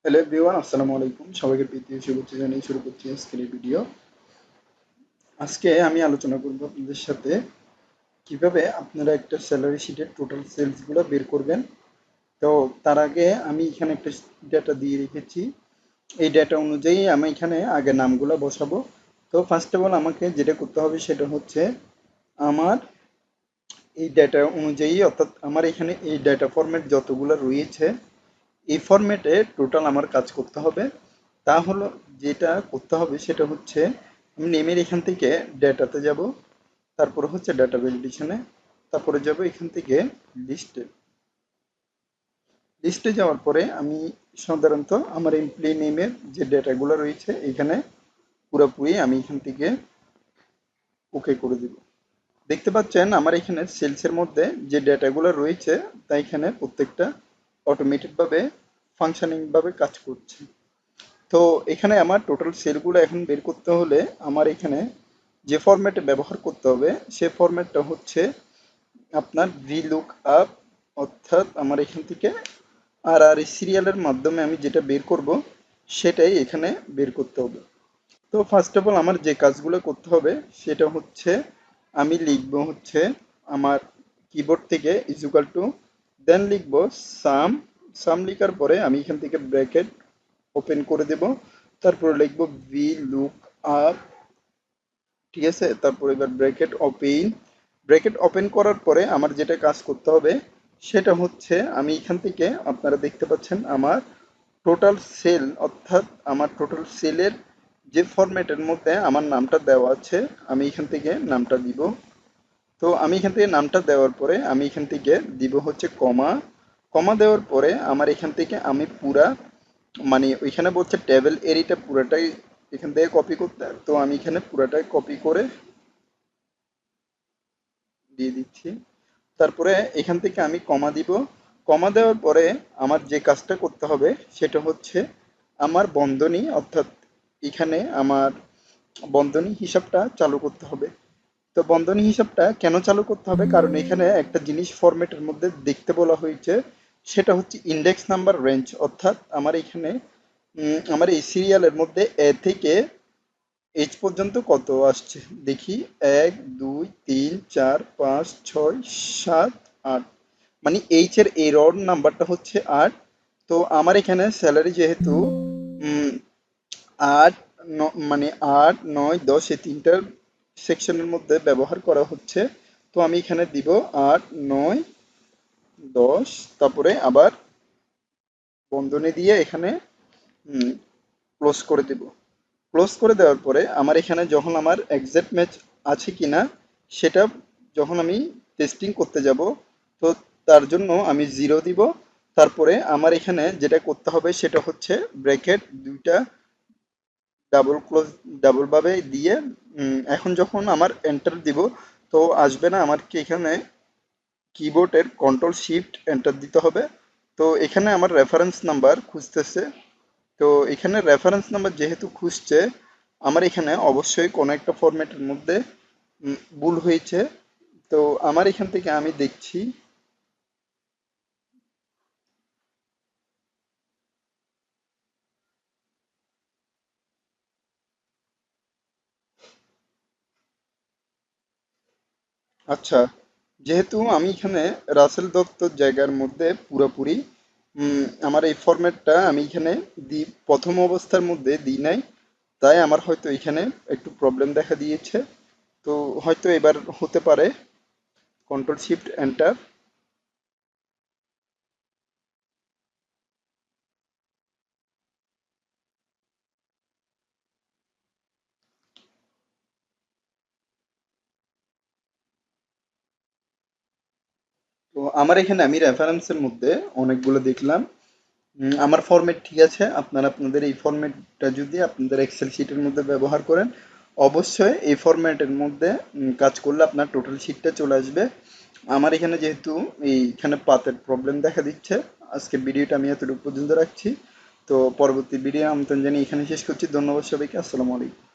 Hello everyone, আসসালামু আলাইকুম। সবাইকে প্রীতি ও শুভেচ্ছা জানিয়ে শুরু করছি আজকের এই ভিডিও। আজকে আমি আলোচনা করব আপনাদের সাথে কিভাবে আপনারা একটা স্যালারি শিটের টোটাল সেলসগুলো বের করবেন। তো তার আগে আমি এখানে একটা ডেটা দিয়ে রেখেছি। এই ডেটা অনুযায়ী আমি এখানে আগে নামগুলো বসাবো। তো ফার্স্ট অফ অল আমাকে যেটা করতে হবে সেটা হচ্ছে আমার এই ডেটা অনুযায়ী, অর্থাৎ আমার এখানে এই ডেটা ফরম্যাট যতগুলো রয়েছে এই ফরম্যাটে টোটাল আমার কাজ করতে হবে। তা হলো যেটা করতে হবে সেটা হচ্ছে আমি নেমের এখান থেকে ডেটাতে যাব, তারপরে হচ্ছে ডাটা ভ্যালিডেশনে, তারপরে যাব এখান থেকে লিস্টে। লিস্টে যাওয়ার পরে আমি সাধারণত আমার এমপ্লয়ি নেমের যে ডেটাগুলো রয়েছে এখানে পুরোপুরি আমি এখান থেকে ওকে করে দিব। দেখতে পাচ্ছেন আমার এখানে সেলসের মধ্যে যে ডেটাগুলো রয়েছে তা এখানে প্রত্যেকটা অটোমেটেডভাবে ফাংশনিংভাবে কাজ করছে। তো এখানে আমার টোটাল সেলগুলো এখন বের করতে হলে আমার এখানে যে ফরম্যাটে ব্যবহার করতে হবে সে ফরম্যাটটা হচ্ছে আপনার ভিলুক আপ, অর্থাৎ আমার এখান থেকে আর সিরিয়ালের মাধ্যমে আমি যেটা বের করব সেটাই এখানে বের করতে হবে। তো ফার্স্ট অফ অল আমার যে কাজগুলো করতে হবে সেটা হচ্ছে আমি লিখব হচ্ছে আমার কিবোর্ড থেকে ইকুয়াল টু, দেন লিখব সাম। সাম লেখার পরে আমি এখান থেকে ব্র্যাকেট ওপেন করে দেব, তারপরে লিখব ভি লুক আপ, ঠিক আছে। তারপর এবার ব্র্যাকেট ওপেন করার পরে আমার যেটা কাজ করতে হবে সেটা হচ্ছে আমি এখান থেকে আপনারা দেখতে পাচ্ছেন আমার টোটাল সেল, অর্থাৎ আমার টোটাল সেলের যে ফরম্যাটের মধ্যে আমার নামটা দেওয়া আছে আমি এখান থেকে নামটা দিব। তো আমি এখান থেকে নামটা দেওয়ার পরে আমি এখান থেকে দিব হচ্ছে কমা। কমা দেওয়ার পরে আমার এখান থেকে আমি পুরা, মানে ওইখানে বলছে টেবিল এরিটা পুরাটাই এখান থেকে কপি করতে, তো আমি এখানে পুরাটাই কপি করে দিয়ে দিচ্ছি। তারপরে এখান থেকে আমি কমা দিব। কমা দেওয়ার পরে আমার যে কাজটা করতে হবে সেটা হচ্ছে আমার বন্ধনী, অর্থাৎ এখানে আমার বন্ধনী হিসাবটা চালু করতে হবে। তো বন্ধনী হিসাবটা কেন চালু করতে হবে, কারণ এখানে একটা জিনিস ফরম্যাটের মধ্যে দেখতে বলা হয়েছে সেটা হচ্ছে ইন্ডেক্স নাম্বার রেঞ্জ, অর্থাৎ আমার এখানে আমার এই সিরিয়ালের মধ্যে এ থেকে এইচ পর্যন্ত কত আসছে দেখি। 1 2 3 4 5 6 7 8, মানে এইচ এর এই রড নাম্বারটা হচ্ছে 8। তো আমার এখানে স্যালারি যেহেতু উম, 8 মানে 8 9 10 এই তিনটার সেকশনের মধ্যে ব্যবহার করা হচ্ছে, তো আমি এখানে দিব 8 9 10, তারপরে আবার বন্ধনী দিয়ে এখানে ক্লোজ করে দেব। ক্লোজ করে দেওয়ার পরে আমার এখানে যখন আমার এক্সাক্ট ম্যাচ আছে কিনা সেটা যখন আমি টেস্টিং করতে যাব, তো তার জন্য আমি 0 দিব। তারপরে আমার এখানে যেটা করতে হবে সেটা হচ্ছে ব্র্যাকেট দুইটা ডাবল ভাবে দিয়ে এখন যখন আমার এন্টার দিব তো আসবে না, আমার কি এখানে কিবোর্ডের কন্ট্রোল শিফট এন্টার দিতে হবে। তো এখানে আমার রেফারেন্স নাম্বার খুঁজতেছে, তো এখানে রেফারেন্স নাম্বার যেহেতু খুঁজছে আমার এখানে অবশ্যই কোনো একটা ফরম্যাটের মধ্যে ভুল হয়েছে। তো আমার এখান থেকে আমি দেখছি। আচ্ছা, যেহেতু আমি এখানে রাসেল দত্তর জায়গার মধ্যে পুরোপুরি আমার এই ফরম্যাটটা আমি এখানে প্রথম অবস্থার মধ্যে দিই নাই, তাই আমার হয়তো এখানে একটু প্রবলেম দেখা দিয়েছে। তো হয়তো এবার হতে পারে কন্ট্রোল শিফট এন্টার। তো আমার এখানে আমি রেফারেন্সের মধ্যে অনেকগুলো দেখলাম। আমার ফরম্যাট ঠিক আছে, আপনারা আপনাদের এই ফরম্যাটটা যদি আপনাদের এক্সেল শিটের মধ্যে ব্যবহার করেন অবশ্যই এই ফরম্যাটের মধ্যে কাজ করলে আপনার টোটাল শিটটা চলে আসবে। আমার এখানে যেহেতু এইখানে পাতের প্রবলেম দেখা দিচ্ছে, আজকের ভিডিওটা আমি এতটুকু পর্যন্ত রাখছি। তো পরবর্তী ভিডিও আমন্ত্রণ জানিয়ে এখানে শেষ করছি। ধন্যবাদ সবাইকে, আসসালামু আলাইকুম।